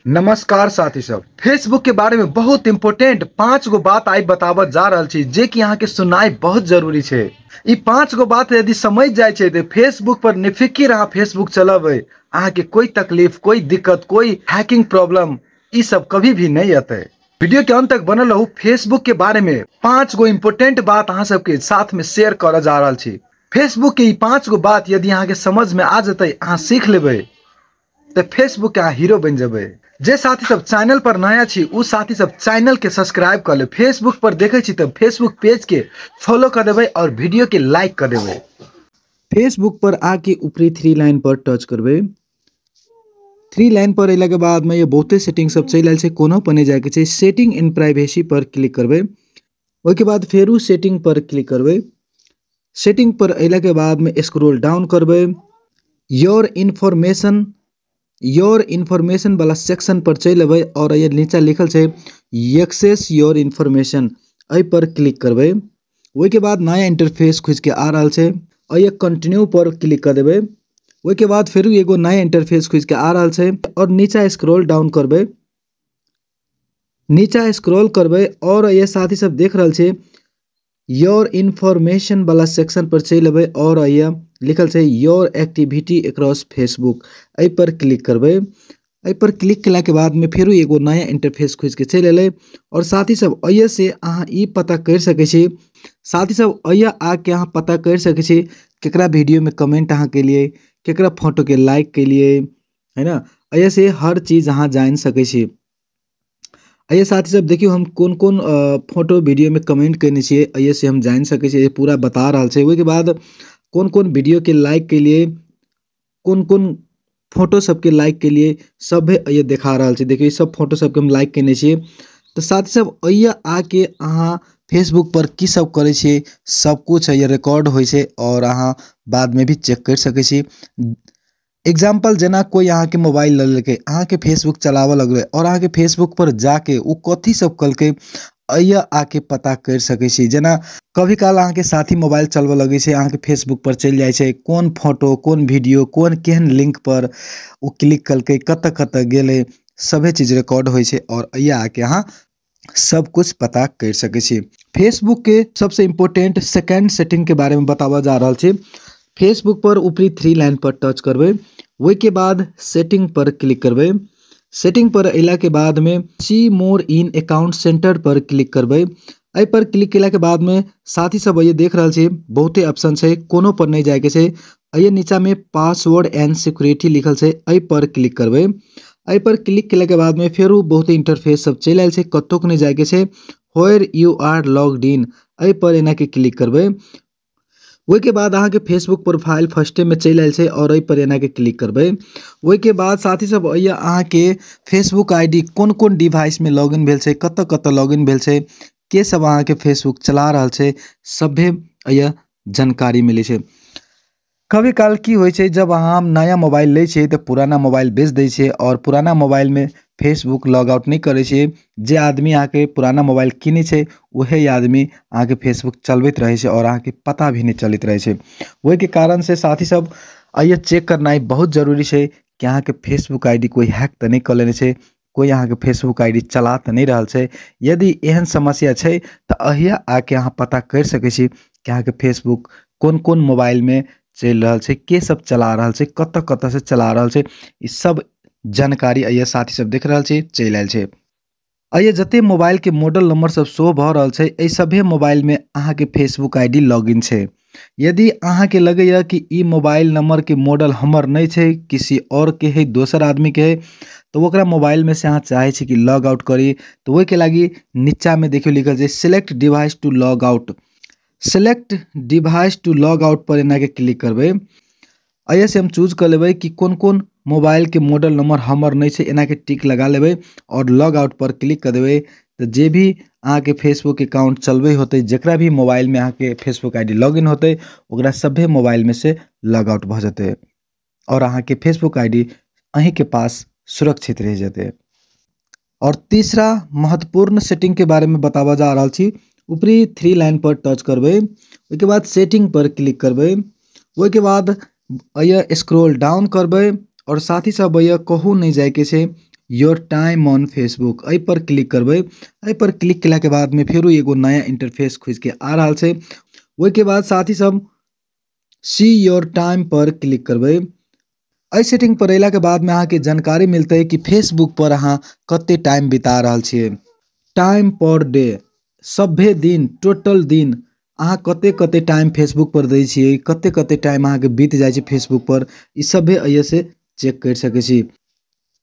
नमस्कार साथी सब। फेसबुक के बारे में बहुत इंपोर्टेंट 5 गो बात आई बतावत जा रहल छी जे कि यहाँ के सुनाई बहुत जरूरी छे। ई 5 गो बात यदि समझ जाए छे तो फेसबुक पर निफिकिर अहाँ फेसबुक चलावे, अहाँ के कोई तकलीफ, कोई दिक्कत, कोई हैकिंग प्रॉब्लम ई सब कभी भी नहीं आते। वीडियो के अंत तक बनल रहू। फेसबुक के बारे में 5 गो इंपोर्टेंट बात अहाँ सबके साथ में शेयर कर जा रहल छी। फेसबुक के ई 5 गो बात यदि अहाँ के समझ में आ जते, अहाँ सीख लेबे तो फेसबुक के अहाँ हीरो बन जेबे। जे साथी सब चैनल पर नया छी उ साथी सब चैनल के सब्सक्राइब कर ले। फेसबुक पर देखे छी तो फेसबुक पेज के फॉलो कर देबे और वीडियो के लाइक कर देबे। फेसबुक पर आके ऊपरी 3 लाइन पर टच करबे। 3 लाइन पर अला के बाद में ये बहुते सेटिंग सब चल आयल छै, कोनो पर नहीं जाए के छै। सेटिंग इन प्राइवेसी पर क्लिक करबे। ओय के बाद फेरू सेटिंग पर क्लिक करबे। सेटिंग पर अला के बाद में स्क्रॉल डाउन करबे। योर इन्फॉर्मेशन वाला सेक्शन पर चल अबे और ये नीचे लिखल छै एक्सेस योर इन्फॉर्मेशन, एहि पर क्लिक करबे। ओय के बाद नया इंटरफेस खुज के आ रहल छै और ये कंटिन्यू पर क्लिक कर देबे। ओय के बाद फिर एगो नया इंटरफेस खुज के आ रहल छै और नीचे स्क्रॉल डाउन करबे। नीचे स्क्रॉल करबे और ये साथी सब देख रहल छै योर इन्फॉर्मेशन वाला सेक्शन पर चल अबे और ये लिखल छै योर एक्टिविटी अक्रॉस फेसबुक, एहि पर क्लिक करबे। एहि पर क्लिक कला के बाद में फिर एगो नया इंटरफेस खुज के चल अले और साथी सब अये से अहाँ ई पता कर सके छी, साथी सब अये आके अहाँ पता कर सके छी केकरा वीडियो में कमेंट अहाँ के लिए, केकरा फोटो के लाइक के लिए, है ना। अये से हर चीज अहाँ जान सके छी। अये साथी सब देखियो हम कौन कौन फोटो वीडियो में कमेंट करने छिए, अये से हम जान सके छी, पूरा बता रहल छै। ओय के बाद कौन कौन वीडियो के लाइक के लिए, कौन कौन फोटो सबके लाइक के लिए सब ये दिखा रहल छै। देखिए सब फोटो सबके हम लाइक करने छिए। तो साथ ही सब ये आके अहाँ फेसबुक पर की सब करे छिए सब कुछ ये रिकॉर्ड होय छै और अहाँ बाद में भी चेक कर सके छी। एग्जाम्पल जना कोई अहाँ के मोबाइल ले लेके अहाँ के फेसबुक चलावे लगले और अहाँ के फेसबुक पर जाके उ कथी सब कल के अये आके पता कर सके छी। जना कभी काल अहाँ के साथी मोबाइल चलवे लगे छै, अहाँ के फेसबुक पर चल जाए छै, कौन फोटो, कौन वीडियो, कौन केहन लिंक पर उ क्लिक कल के कत कत गेले, सभे चीज रिकॉर्ड होय छै और अये आके अहाँ सब कुछ पता कर सके छी। फेसबुक के सबसे इम्पोर्टेंट सेकंड सेटिंग के बारे में बतावा जा रहल छै। फेसबुक पर ऊपरी 3 लाइन पर टच करबे। ओय के बाद सेटिंग पर क्लिक करबे। सेटिंग पर अला के बाद में सी मोर इन अकाउंट सेंटर पर क्लिक करबे। एहि पर क्लिक केला के बाद में साथी सब ये देख रहल छै बहुते ऑप्शन छै, कोनो पर नहीं जाए के छै। अये नीचा में पासवर्ड एंड सिक्योरिटी लिखल छै, एहि पर क्लिक करबे। एहि पर क्लिक केला के बाद में फिर बहुत इंटरफेस सब चल आयल छै, कतो को नहीं जाए के छै। Where you are logged in, एहि पर एना के क्लिक करबे। ओय के बाद अहाँ के फेसबुक प्रोफाइल फर्स्टे में चल आयल छै और एहि पर एना के क्लिक करबे। ओय के बाद साथी सब अये अहाँ के फेसबुक आईडी कौन कौन डिवाइस में लॉगिन भेल छै, कत कत लॉगिन भेल छै, के सब अहाँ के फेसबुक चला रहल छै, सभे अये जानकारी मिले छै। कभी काल की होय छै जब अहाँ नया मोबाइल ले छिए तो पुराना मोबाइल बेच दे छिए और पुराना मोबाइल में फेसबुक लॉग आउट नहीं करे छिए। जे आदमी अहाँ के पुराना मोबाइल किने छै वही आदमी अहाँ के फेसबुक चलबैत रहे छै और अहाँ के पता भी नहीं चलित रहे छै। ओय के कारण से साथी सब अये चेक करना बहुत जरूरी छै कि अहाँ के फेसबुक आईडी कोई हैक तो नहीं कर लेने छै, कोई अहाँ के फेसबुक आईडी चला तो नहीं रहल छै। यदि एहन समस्या छै तो अहिया आके अहाँ पता कर सके छी कि अहाँ के फेसबुक कौन कौन मोबाइल में चल रहल छै, के सब चला रहल छै, कत कत से चला रहल छै, ई सब जानकारी अये साथी सब देख रहल छै चल आयल छै। अये जते मोबाइल के मॉडल नंबर सब शो भ रहल छै, ए सभे मोबाइल में अहाँ के फेसबुक आईडी लॉगिन छै। यदि अहाँ के लगे या कि ई मोबाइल नंबर के मॉडल हमर नहीं छै, किसी और के है, दोसर आदमी के है, तो ओकरा मोबाइल में से अहाँ चाहे छी कि लॉग आउट करी तो ओय के लागी नीचा में देखियो लिखल छै select device to log out. Select device to log out पर एना के क्लिक करबे। अये से हम चूज कर लेबे कि कौन कौन मोबाइल के मॉडल नंबर हमर नहीं छै, एना के टिक लगा लेबे और लॉग आउट पर क्लिक कर देबे। तो जे भी अहाँ के फेसबुक अकाउंट चलबे होते, जेकरा भी मोबाइल में अहाँ के फेसबुक आईडी लॉगिन होते, ओकरा सभे मोबाइल में से लॉग आउट भ जते और अहाँ के फेसबुक आईडी अहीं के पास सुरक्षित रह जते। और तीसरा महत्वपूर्ण सेटिंग के बारे में बतावा जा रहल छी। ऊपरी 3 लाइन पर टच करबे। ओय के बाद सेटिंग पर क्लिक करबे। ओय के बाद अये स्क्रॉल डाउन करबे और साथ ही सब अये कहू नहीं जाए के छै योर टाइम ऑन फेसबुक एहि पर क्लिक करबै। एहि पर क्लिक केला के बाद में फेरो एगो नया इंटरफेस खुज के आ रहा है। वही के बाद साथी सब सी योर टाइम पर क्लिक करबै। एहि सेटिंग पर अयला के बाद में अहाँ के जानकारी मिलते कि फेसबुक पर अहाँ कते टाइम बिता रहल छियै। टाइम पर डे सभे दिन टोटल दिन अहाँ कते टाइम फेसबुक पर दै छियै, कते टाइम अहाँ के बीत जाइ छै फेसबुक पर, ई सभे अइसे से चेक कर सकै छी।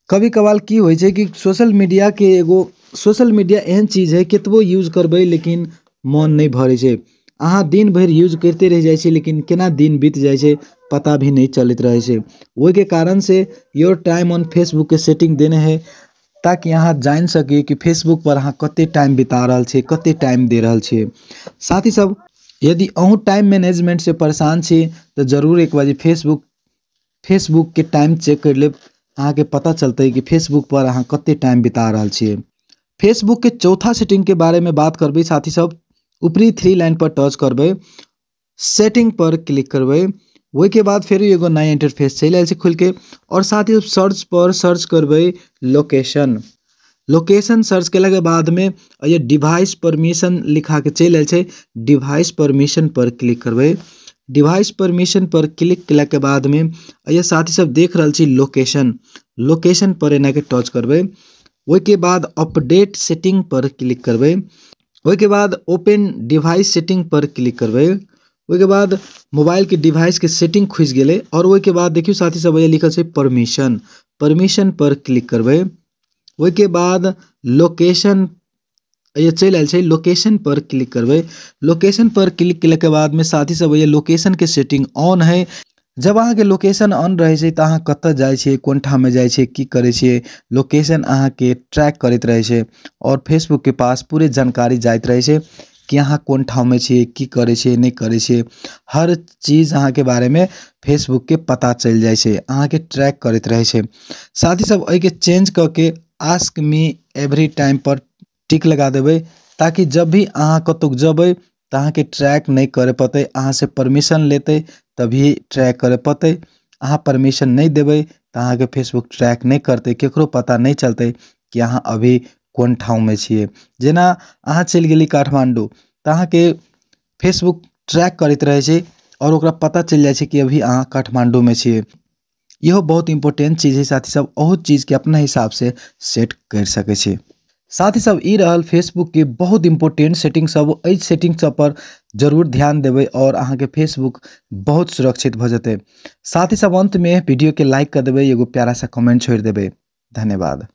कभी कभार की होइ छै कि सोशल मीडिया एहन चीज है केतबो यूज करबै लेकिन मन नहीं भरे छै। अहाँ दिन भर यूज करते रह जाइ छै लेकिन केना दिन बीत जाइ छै पता भी नहीं चलत रहे छै। वही के कारण से योर टाइम ऑन फेसबुक के सेटिंग देने है ताकि अहाँ जान सके कि फेसबुक पर अहाँ कते टाइम बिता रहल छे, कते टाइम दे रहल छे। साथ ही सब यदि अहूँ टाइम मैनेजमेंट से परेशान छी तो जरूर एक बार फेसबुक के टाइम चेक कर लेब। अहाँ के पता चलते कि फेसबुक पर अहाँ कते टाइम बिता रहल छियै। फेसबुक के चौथा सेटिंग के बारे में बात करबै साथी सब। ऊपरी 3 लाइन पर टच करबै, सेटिंग पर क्लिक करबै। वही के बाद फिर एगो नया इंटरफेस चल आयल छै खुल के। और साथ ही सर्च पर सर्च करबै लोकेशन सर्च केला के बाद में ये डिवाइस परमिशन लिखा के चल आयल छै। डिवाइस परमिशन पर क्लिक करबै। डिवाइस परमिशन पर क्लिक केला के बाद में ये साथी सब देख रहल छी लोकेशन पर एना के टच करबै। वही के बाद अपडेट सेटिंग पर क्लिक करबै। वही के बाद ओपन डिवाइस सेटिंग पर क्लिक करबै। वही के बाद मोबाइल के डिवाइस के सेटिंग खुज गेले। और वही के बाद देखियो साथी सब ये लिखल छै परमिशन पर क्लिक करबै। वही के बाद लोकेशन ये चल आयल छै, लोकेशन पर क्लिक करबै। लोकेशन पर क्लिक केला के बाद में साथी सब ये लोकेशन के सेटिंग ऑन है। जब अहाँ के लोकेशन ऑन रहे छै तो अहाँ कत जाय छियै, कोन ठाम में जाय छियै, की करे छियै, लोकेशन अहाँ के ट्रैक करत रहे छै। और फेसबुक के पास पूरे जानकारी जाइत रहे छै कि अहाँ कोन ठाम में छियै, की करे छियै, नहीं करे छियै। हर चीज अहाँ के बारे में फेसबुक के पता चल जाय छै, अहाँ के ट्रैक करत रहे छै। साथ ही सब एहि के चेंज करके आस्क मी एवरी टाइम पर टिक लगा देबै ताकि जब भी अहाँ कतौ जबै तो अहाँ के ट्रैक नहीं करे पते। अहाँ से परमिशन लेते तभी ट्रैक करे पते। अहाँ परमिशन नहीं देबै तो अहाँ के फेसबुक ट्रैक नहीं करते, केकरो पता नहीं चलते कि अहाँ अभी कोन ठाव में छियै। जेना अहाँ चल गेली काठमांडू तो अहाँ के फेसबुक ट्रैक करत रहे छै और ओकरा पता चल जाय छै कि अभी अहाँ काठमांडू में छियै। यह बहुत इंपॉर्टेंट चीज है साथी सब, बहुत चीज के अपना हिसाब से सेट कर सके छी। साथ ही सब ई रहल फेसबुक के बहुत इंपॉर्टेंट सेटिंग सब। एहि सेटिंग सब पर जरूर ध्यान देबै और अहाँ के फेसबुक बहुत सुरक्षित भ जेतै। साथ ही सब अंत में वीडियो के लाइक कर देबै, एगो प्यारा सा कमेंट छोड़ देबै। धन्यवाद।